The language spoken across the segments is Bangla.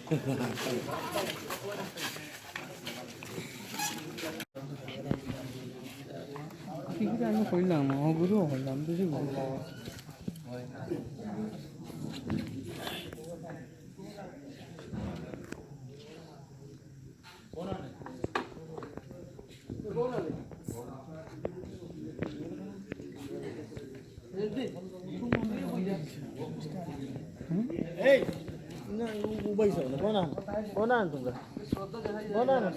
আমি করলাম গুরু করলাম বেশি এই না উবাইছো না কোনা তোমরা কোনা না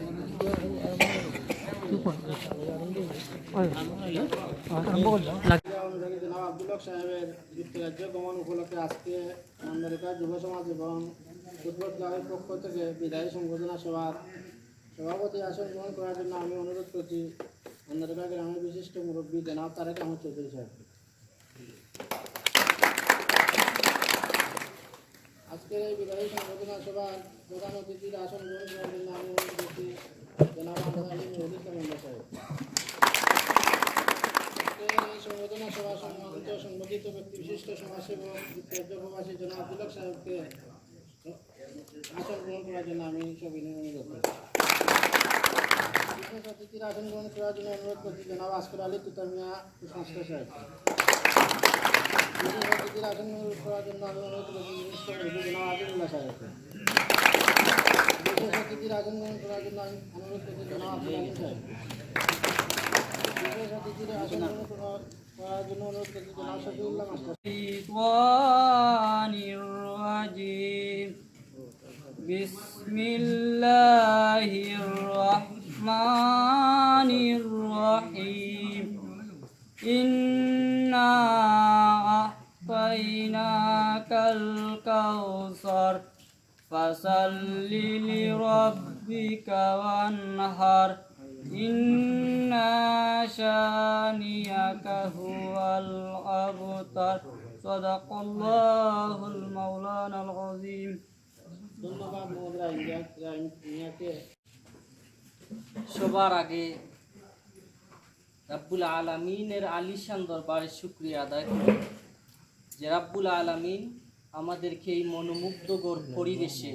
আব্দুল হক সাহেবের যুক্তরাজ্য গমন উপলক্ষে আজকে আমেরিকা যুব সমাজ এবং ফুটবল ক্লাবের পক্ষ থেকে বিদায়ী সংবর্ধনা সভার সভাপতি আসন গ্রহণ করার জন্য আমি অনুরোধ করছি আমেরিকা গ্রামের বিশিষ্ট মুরব্বী জনাব তারেক আহমদ চৌধুরী সাহেবকে। আজকের এই বিদায়ী সংবর্ধনা সভার প্রধান অতিথির আসন গ্রহণ করার জন্য আমি অনুরোধ করছি জনাব আহমদ আলী মহিদিন সাহেব। এই সংবর্ধনা সভা সংবর্ধিত ব্যক্তি বিশিষ্ট সমাজসেবক যুক্তরাজ্য প্রবাসী জনাব আব্দুল হক সাহেবকে আসন গ্রহণ করার জন্য আমি সবিনয় অনুরোধ করছি। বিশেষ অতিথির আসন গ্রহণ করার জন্য অনুরোধ করছি জনাব আসফর আলী তুতামিয়া কুসংস্কার সাহেবকে। বিশেষ অতিথির আসন গ্রহণ করার জন্য আমি অনুরোধ করছি বিশিষ্ট অতিথি জনাব আজিমুল্লাহ সাহেবকে। বিশেষ অতিথির আসন গ্রহণ করার জন্য আমি অনুরোধ করছি জনাব আব্দুল আলী সাহেবকে। বিশেষ অতিথির আসন গ্রহণ করার জন্য অনুরোধ করছি জনাব শফিউল্লাহ মাস্টার। বিসমিল্লাহির রহমানির রহিম ইন্না আ'তাইনাকাল কাউসার ফাসাল্লি লিরাব্বিকা ওয়ানহার ইন্না শানিয়াকা হুয়াল আবতার সাদাকাল্লাহুল মাওলানাল আযীম। ধন্যবাদ মোহাম্মদ ইন্ডিয়াকে। সবার আগে রাব্বুল আলামিনের আলিশান দরবারে শুকরিয়া আদায় করি যে রাব্বুল আলামিন আমাদেরকে এই মনোমুগ্ধকর পরিবেশে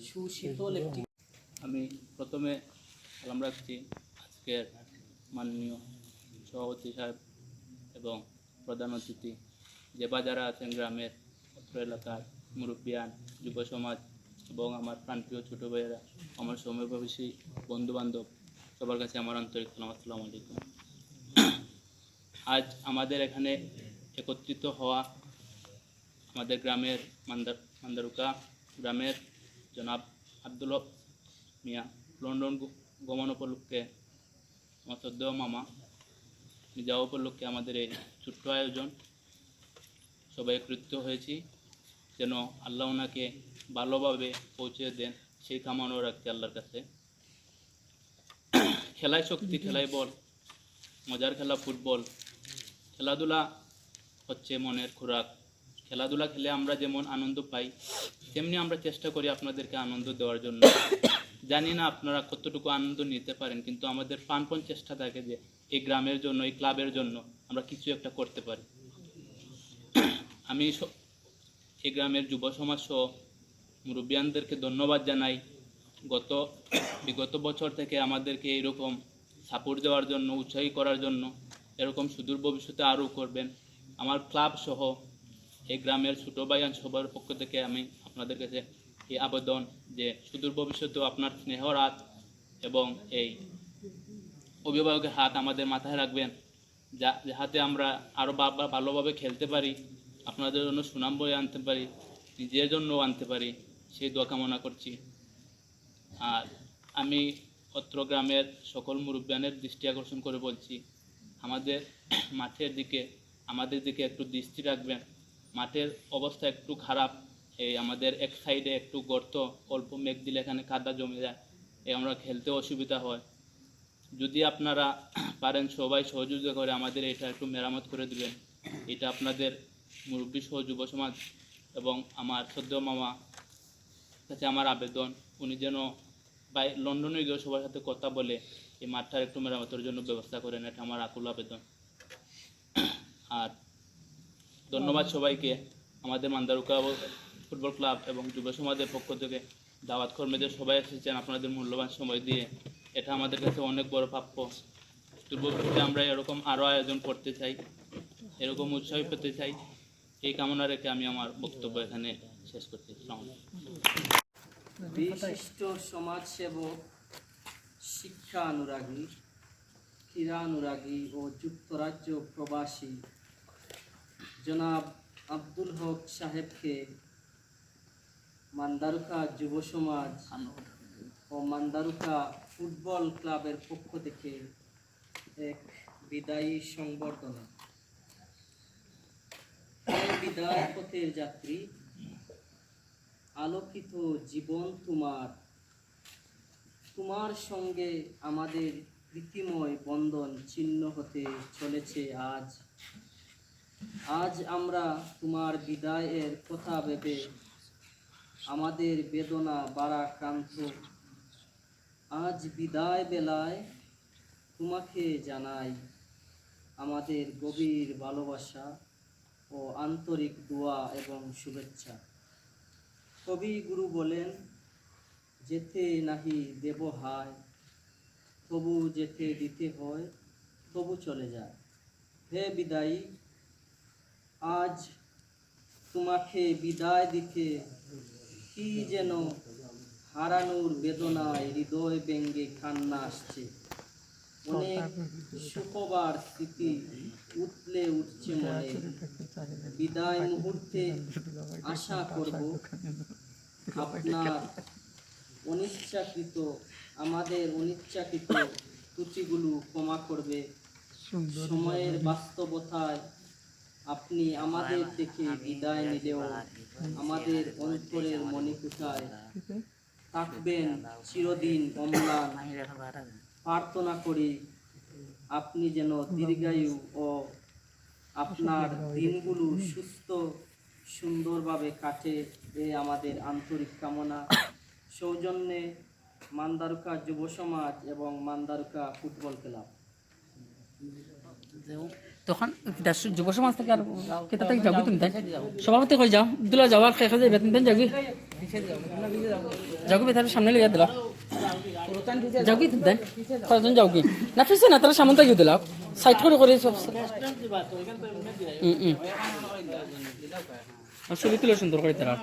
সুশীতল একটি। আমি প্রথমে সালাম রাখছি আজকের মাননীয় সভাপতি সাহেব এবং প্রধান অতিথি যে যারা আছেন গ্রামের অত্র এলাকার মুরব্বিয়ান যুব সমাজ এবং আমার প্রাণপ্রিয় ছোটো ভাইয়েরা, আমার সমবয়সী বন্ধুবান্ধব, সবার কাছে আমার আন্তরিক সালাম। আসসালামু আলাইকুম। আজ আমাদের এখানে একত্রিত হওয়া আমাদের গ্রামের মান্দারুকা গ্রামের জনাব আব্দুল হক মিয়া লন্ডন গমন উপলক্ষে আমার শ্রদ্ধেয় মামা যাওয়া উপলক্ষে আমাদের এই ছোট্ট আয়োজন সবাই একত্রিত হয়েছি যেন আল্লাহ ওনাকে ভালোভাবে পৌঁছে দেন সেই কামনাও রাখছি আল্লাহর কাছে। খেলায় শক্তি, খেলায় বল, মজার খেলা ফুটবল। খেলাধুলা হচ্ছে মনের খোরাক। খেলাধুলা খেলে আমরা যেমন আনন্দ পাই তেমনি আমরা চেষ্টা করি আপনাদেরকে আনন্দ দেওয়ার জন্য। জানি না আপনারা কতটুকু আনন্দ নিতে পারেন, কিন্তু আমাদের প্রাণপণ চেষ্টা থাকে যে এই গ্রামের জন্য, এই ক্লাবের জন্য আমরা কিছু একটা করতে পারি। আমি এই গ্রামের যুব সমাজ সহ মুরব্বিয়ানদেরকে ধন্যবাদ জানাই বিগত বছর থেকে আমাদেরকে এইরকম সাপোর্ট দেওয়ার জন্য, উৎসাহী করার জন্য। এরকম সুদূর ভবিষ্যতে আরও করবেন। আমার ক্লাব সহ এই গ্রামের ছোটো ভাইয়ান সবার পক্ষ থেকে আমি আপনাদের কাছে এই আবেদন যে সুদূর ভবিষ্যতেও আপনার স্নেহর হাত এবং এই অভিভাবকের হাত আমাদের মাথায় রাখবেন, যাহাতে আমরা আরও ভালোভাবে খেলতে পারি, আপনাদের জন্য সুনাম বয়ে আনতে পারি, নিজের জন্যও আনতে পারি, সেই দোয়া কামনা করছি। আর আমি অত্র গ্রামের সকল মুরব্বিয়ানের দৃষ্টি আকর্ষণ করে বলছি, আমাদের মাঠের দিকে আমাদের দিকে একটু দৃষ্টি রাখবেন। মাঠের অবস্থা একটু খারাপ। এই আমাদের এক সাইডে একটু গর্ত, অল্প মেঘ দিলে এখানে কাদা জমে যায়, আমরা খেলতে অসুবিধা হয়। যদি আপনারা পারেন সবাই সহযোগিতা করে আমাদের এটা একটু মেরামত করে দিবেন। এটা আপনাদের মুরব্বী সহ যুব সমাজ এবং আমার শ্রদ্ধেয় মামা কাছে আমার আবেদন, উনি যেন লন্ডনে গিয়ে সবার সাথে কথা বলে এই মাঠটার একটু মেরামতের জন্য ব্যবস্থা করেন। এটা আমার আকুল আবেদন। আর ধন্যবাদ সবাইকে। আমাদের মান্দারুকা ফুটবল ক্লাব এবং যুব সমাজের পক্ষ থেকে দাওয়াত কর্মীদের সবাই এসেছেন আপনাদের মূল্যবান সময় দিয়ে। এটা আমাদের কাছে অনেক বড় প্রাপ্য। পূর্ববর্তীতে আমরা এরকম আরও আয়োজন করতে চাই, এরকম উৎসাহী পেতে চাই। এই কামনা রেখে আমি আমার বক্তব্য এখানে শেষ করতে চাই। বিশিষ্ট সমাজসেবক, শিক্ষা অনুরাগী, ক্রীড়া অনুরাগী ও যুক্তরাজ্য প্রবাসী জনাব আব্দুল হক সাহেবকে মান্দারুকা যুব সমাজ ও মান্দারুকা ফুটবল ক্লাবের পক্ষ থেকে এক বিদায়ী সংবর্ধনা। এই বিদায় পথের যাত্রী, আলোকিত জীবন তোমার সঙ্গে আমাদের প্রীতিময় বন্ধন ছিন্ন হতে চলেছে আজ আমরা তোমার বিদায়ের কথা ভেবে আমাদের বেদনা বারাক্রান্ত। আজ বিদায় বেলায় তোমাকে জানাই আমাদের গভীর ভালোবাসা ও আন্তরিক দোয়া এবং শুভেচ্ছা। কবিগুরু বলেন, যেতে নাহি দেব হায়, তবু যেতে দিতে হয়, তবু চলে যায়। হে বিদায়ী, আজ তোমাকে বিদায় দিতে কি যেন হারানোর বেদনায় হৃদয় ব্যঙ্গে কান্না আসছে। অনেক সুখবার স্মৃতি উঠলে উঠছে মনে। বিদায় মুহূর্তে আশা করব আপনার আমাদের অনিচ্ছাকৃত ত্রুটিগুলো ক্ষমা করবে। সময়ের বাস্তবতায় আপনি আমাদের থেকে বিদায় নিলেও আমাদের অন্তরের মণিকূঠায় থাকবেন চিরদিন অম্লান। প্রার্থনা করি আপনি যেন দীর্ঘায়ু ও আপনার দিনগুলো সুস্থ সুন্দরভাবে কাটে, এ আমাদের আন্তরিক কামনা। সৌজন্যে মান্দারুকা যুব সমাজ এবং মান্দারুকা ফুটবল ক্লাব। তখন যুব সমাজ থেকে আর কেতা থেকে যাবি তুমি, তাই সভাপতি কই যাও দুলা যাওয়ার খেয়ে যাবে তুমি যাবি যাবি তার সামনে লিয়া দিলা যাবি তুমি তাই কয়জন যাও কি না ফিসে না তারা সামনে গিয়ে দিলা সাইড করে সব ছবি তুলে সুন্দর করে তারা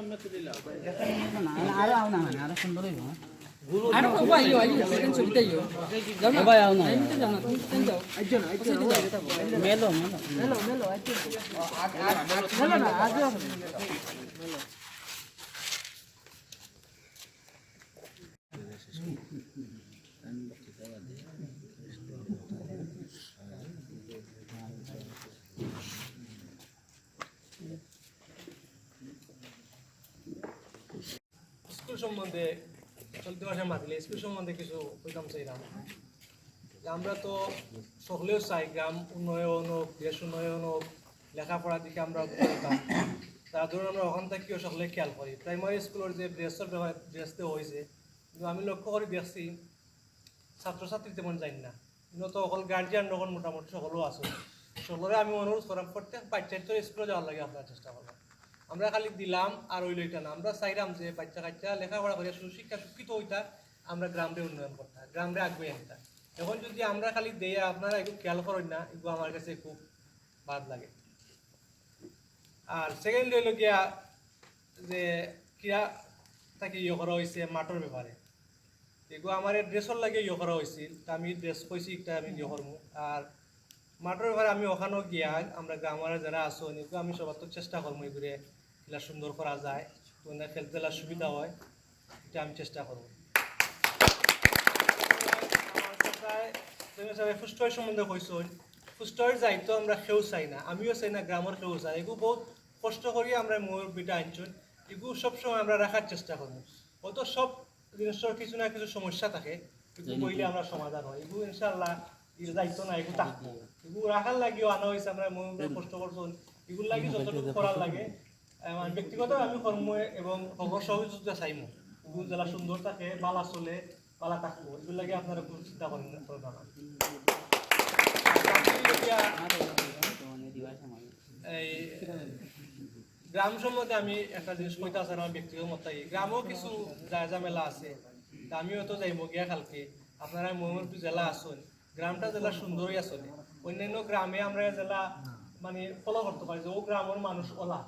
আরো সুন্দর হইব আরো ভাই ছবিতে যাও না ভাই আও না যাও না তুমি যাও একজন মেলো না আজ স্কুল সম্বন্ধে চলতি মাসে মাতিলে স্কুল সম্বন্ধে কিছু কইতাম চাইলাম। আমরা তো সকলেও চাই গ্রাম উন্নয়ন হোক, দেশ উন্নয়ন হোক, লেখাপড়ার দিকে আমরা করতাম। তার ধরুন আমরা ওখান থেকেও সকলে খেয়াল করি। প্রাইমারি স্কুলের যে ড্রেসের ব্যাপার ড্রেস দেওয়া হয়েছে, কিন্তু আমি লক্ষ্য করে দেখছি ছাত্রছাত্রী তেমন যাই না, কিন্তু তো অকল গার্জিয়ান যখন মোটামুটি সকলেও আছে। সকলে আমি অনুরোধ করাম প্রত্যেক বাচ্চার স্কুলে যাওয়ার লাগে আপনার চেষ্টা করলাম। আমরা খালি দিলাম আর ওই লইটা না, আমরা চাইলাম যে বাচ্চা কাচ্চা লেখাপড়া করে সুশিক্ষা শিক্ষিত হইতা, আমরা গ্রামে উন্নয়ন করতাম, গ্রামে আগে আনতাম। এখন যদি আমরা খালি দেয়া আপনারা একটু খেয়াল করেন না, এগুলো আমার কাছে খুব বাদ লাগে। আর সেকেন্ড হইল গিয়া যে ক্রীড়া তাকে করা হয়েছে মাঠের ব্যাপারে, এগুলো আমার ড্রেসের লাগে করা হয়েছিল। তা আমি ড্রেস কইছি একটা আমি করবো। আর মাঠের ব্যাপারে আমি ওখানেও গিয়া আমরা গ্রামের যারা আসো এগুলো আমি সবার তো চেষ্টা করবো এগুলো খেলা সুন্দর করা যায়, তোমাদের খেলতে সুবিধা হয়, এটা আমি চেষ্টা করবো। ফুস্টয়ের সম্বন্ধে কইস, ফুস্টয়ের যাই তো আমরা খেউ চাই না, আমিও চাই না, গ্রামের খেউ চাই। এগুলো বহুত কষ্ট করি আমরা মুরব্বীটা আনছুন, এগুলো সবসময় আমরা রাখার চেষ্টা করবো। অত সব জিনিসের কিছু না কিছু সমস্যা থাকে, এগুলো বইলে আমরা সমাধান হয়। এগুলো ইনশাল্লাহ দায়িত্ব না, এগুলো থাকবো। এগুলো রাখার লাগিও আনা হয়েছে, আমরা মনে কষ্ট করছো, এগুলো লাগে যতটুকু করার লাগে ব্যক্তিগত আমি কর্ম এবং সহযোগিতা চাইমো। এগুলো যারা সুন্দর থাকে, বালা চলে, বালা থাকবো, এগুলো লাগে আপনারা কোনো চিন্তা করেন না। এই গ্রাম সম্বন্ধে আমি একটা জিনিস কইতে আছে আমার ব্যক্তিগত মত গ্রামেও কিছু ঝামেলা আছে তা আমিও তো যাইব গিয়া কালকে আপনারা মোহাম্মদপুর জেলা আসুন গ্রামটা জেলা সুন্দরই আসলে অন্যান্য গ্রামে আমরা জেলা মানে ফলো করতে পারি যে ও গ্রামের মানুষ ওলা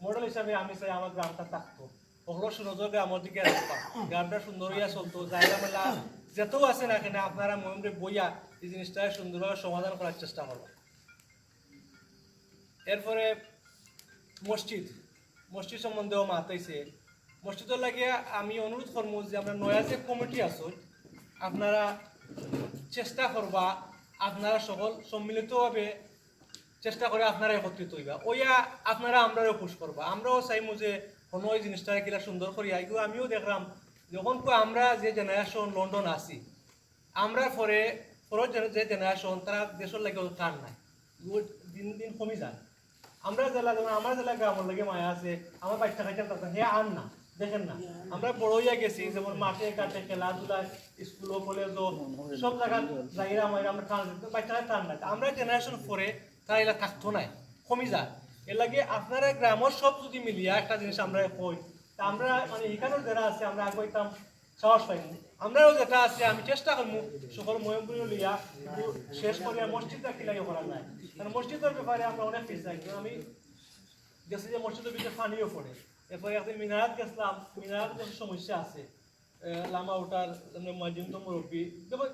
মডেল হিসাবে আমি চাই আমার গ্রামটা থাকতো ওগুলো সুনজর গ্রামের দিকে রাখতাম গ্রামটা সুন্দর হইয়া চলতো জায়গা মেলা যেতেও আছে না কেন আপনারা মোহাম্মদে বইয়া এই জিনিসটা সুন্দরভাবে সমাধান করার চেষ্টা করবো। এরপরে মসজিদ সম্বন্ধেও মাতাইছে মসজিদের লাগিয়া আমি অনুরোধ করবো যে আমরা নয়া যে কমিটি আছো আপনারা চেষ্টা করবা আপনারা সকল সম্মিলিতভাবে চেষ্টা করে আপনারা একত্রিত হইবা ওইয়া আপনারা আমরাও পুশ করবা আমরাও চাইমু যে কোনো ওই জিনিসটা কিলা সুন্দর করিয়া এগুলো আমিও দেখলাম যখন আমরা যে জেনারেশন লন্ডন আছি আমরা পরে যে জেনারেশন তারা দেশের লাগে টান নাই দিন দিন কমে যায় আমরা জেলা যেমন আমার জেলা গ্রামের লাগে মায়া আছে আমার বাচ্চা খাইতে হে আন না দেখেন না আমরা বড় হইয়া গেছি যেমন মাঠে ঘাটে খেলাধুলায় স্কুল কলেজও সব জায়গা জায়গা আমরা টান বাচ্চা টান নাই আমরা জেনারেশন পরে তারা এলা থাকতো নাই কমে যায় এর লাগে আপনারা গ্রামের সব যদি মিলিয়া একটা জিনিস আমরা কই তা আমরা মানে এখানেও যারা আছে আমরা আগাইতাম সাহস পাইনি আমরাও যেটা আছে আমি চেষ্টা করবো সকল ময়মপুরি লইয়া শেষ করিয়া মসজিদটা কিলাই করা যায় কারণ মসজিদের ব্যাপারে আমরা অনেক পিছিয়ে যাই আমি গেছি যে মসজিদের ভিতরে পানিও পড়ে এরপরে একদিন মিনারাত গেছিলাম মিনারাত কিছু সমস্যা আছে লামা ওঠার মসজিদ মুরব্বী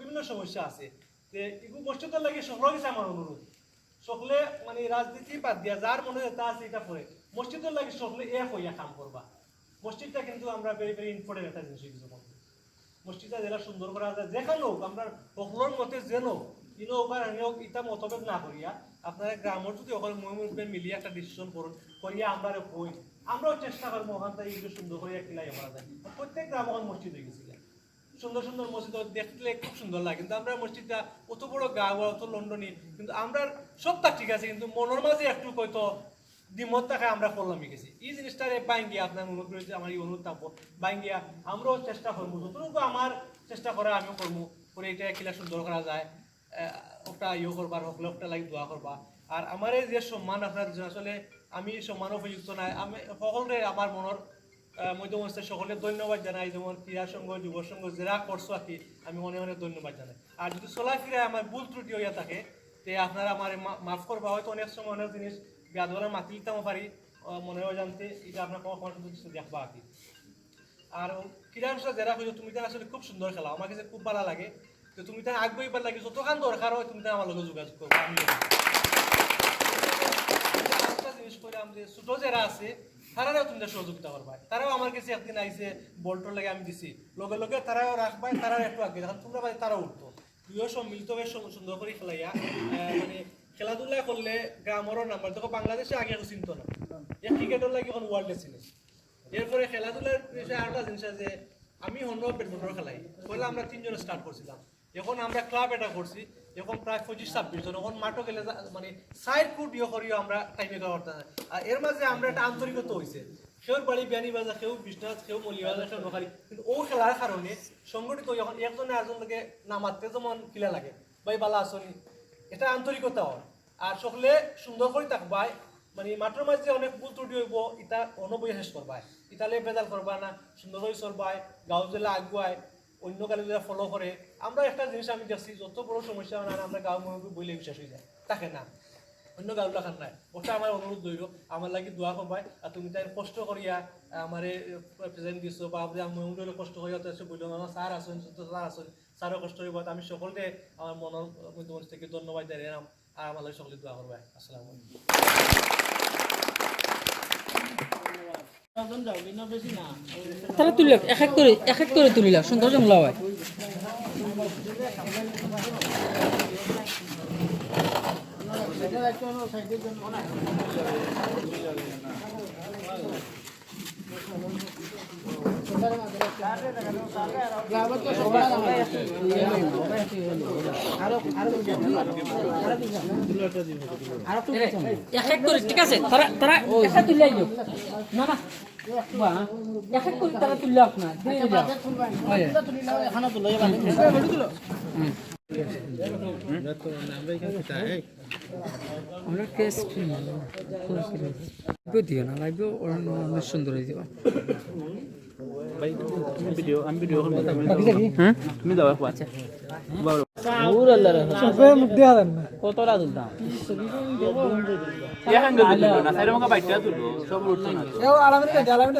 বিভিন্ন সমস্যা আছে যে এগুলো মসজিদের লাগে সকল গেছে আমার অনুরোধ সকলে মানে রাজনীতি বাদ দিয়া যার মনে যেটা আছে এটা পড়ে মসজিদের লাগে সকলে এক হইয়া কাম করবা মসজিদটা কিন্তু আমরা ভেরি ভেরি ইম্পর্টেন্ট একটা জিনিস কিছু মসজিদটা যেটা সুন্দর করা যায় যেখানে হোক আমরা সকলের মতে যেন ইনো হোক এটা মতভেদ না করিয়া আপনারা গ্রামের যদি সকল মহিমে মিলিয়ে একটা ডিসিশন করুন করিয়া আমরা কই আমরাও চেষ্টা করবো ওখান থেকে একটু সুন্দর করিয়া কিলাই করা যায় প্রত্যেক গ্রাম ওখানে মসজিদ হয়ে গেছিল সুন্দর সুন্দর মসজিদ দেখলে খুব সুন্দর লাগে কিন্তু আমরা মসজিদটা অত বড় গাঁও অত লন্ডনী কিন্তু আমরা সবটা ঠিক আছে কিন্তু মনের মাঝে একটু হয়তো দ্বিমত টাকা আমরা করলাম গেছি এই জিনিসটারে বাইঙ্গিয়া আপনার অনুরোধ করেছে আমার এই অনুরোধ থাকবো বাইঙ্গিয়া আমরাও চেষ্টা করবো যতটুকু আমার চেষ্টা করা আমিও করবো করে এটা কিলা সুন্দর করা যায় ওটা ইয়ে করবার হকলে ওটা লাগি দোয়া করবা আর আমার এই যে সম্মান আপনার আসলে আমি সম্মান উপযুক্ত নাই আমি সকলরে আমার মনের মধ্যমস্ত সকলে ধন্যবাদ জানাই যেমন ক্রীড়া সংঘ যুব সংঘ যারা করছো আর কি আমি অনেক অনেক ধন্যবাদ জানাই আর যদি চলাফেরায় আমার ভুল ত্রুটি হইয়া থাকে তে আপনারা আমার মাফ করবা হয়তো অনেক সময় অনেক জিনিস বেদনা মাতি দিতাম পারি মনে হয় জানতে এটা আপনার কখন কিছু দেখবা আর কি আর ক্রীড়া অনুষ্ঠান যারা হইতো তুমি তার আসলে খুব সুন্দর খেলা আমার কাছে খুব ভালো লাগে তো তুমি তার আগ্রহীবার লাগে যতক্ষণ দরকার হয় তুমি তার আমার লগে যোগাযোগ করবো আমি একটা জিনিস করে আমাদের ছোট যারা আছে তারাও তুমি সহযোগিতা করবা তারাও আমার কাছে একদিন আইসে বলটোর লাগে আমি দিছি লগে লগে তারাও রাখবা তারাও একটু আগে যখন তোমরা বাড়ি তারাও উঠতো তুইও সম্মিলিত হয়ে সুন্দর করে খেলাইয়া মানে খেলাধুলা করলে গ্রামেরও নাম্বার দেখো বাংলাদেশে আগে চিন্ত না এই ক্রিকেটের লাগে এখন ওয়ার্ল্ডে চিনে এরপরে খেলাধুলার বিষয়ে আরেকটা জিনিস আছে আমি অন্য ব্যাডমিন্টন খেলাই পয়লা আমরা 3 জন স্টার্ট করছিলাম এখন আমরা ক্লাব এটা করছি এখন প্রায় 25-26 জন এখন মাঠও গেলে মানে সাইড ফুট ইয়ে করিও আমরা টাইমে করতে আর এর মাঝে আমরা একটা আন্তরিকতা হয়েছে কেউ বাড়ি বিয়ানি বাজার কেউ বিশ্বনাথ কেউ মলিবাজার কেউ নোখারি কিন্তু ও খেলার কারণে সংগঠিত এখন একজনে একজনকে নামাতে যেমন কিলা লাগে ভাই বালা আসনি এটা আন্তরিকতা হয় আর সকলে সুন্দর করে থাকবাই মানে মাঠের মাঝে অনেক ভুল ত্রুটি হইব এটা অনবয় শেষ করবাই ইতালে বেজাল করবা না সুন্দর করে চলবাই গাঁও জেলা আগুয়ায় অন্য কালে যারা ফলো করে আমরা একটা জিনিস আমি দেখছি যত বড় সমস্যা না আমরা গাঁও মহিলা বইলে বিশ্বাস হয়ে যায় তাকে না অন্য গাঁওগুলা খান নাই ওটা আমার অনুরোধ দইল আমার লাগে দোয়া করবাই আর তুমি তাই কষ্ট করিয়া আমার প্রেজেন্ট দিছো বা মহিলা কষ্ট করিয়া তো বললো আমার স্যার আসুন স্যার আসুন স্যারও কষ্ট হইব আমি সকলকে আমার মনের মধ্যে থেকে ধন্যবাদ জানালাম আর আমার লাগে সকলে দোয়া করবাই আসসালামু আলাইকুম তারা তুলিল এক এক করে তুলিল সুন্দর জমলা হয় এক এক করে ঠিক আছে তারা তারা একটা তুলে আইও না না বাহ এক এক করে তারা তুলে আপনার আমরা কেস দিও না লাগবে অনেক সুন্দর হয়ে যাবে কতটা তুলতাম আলামিন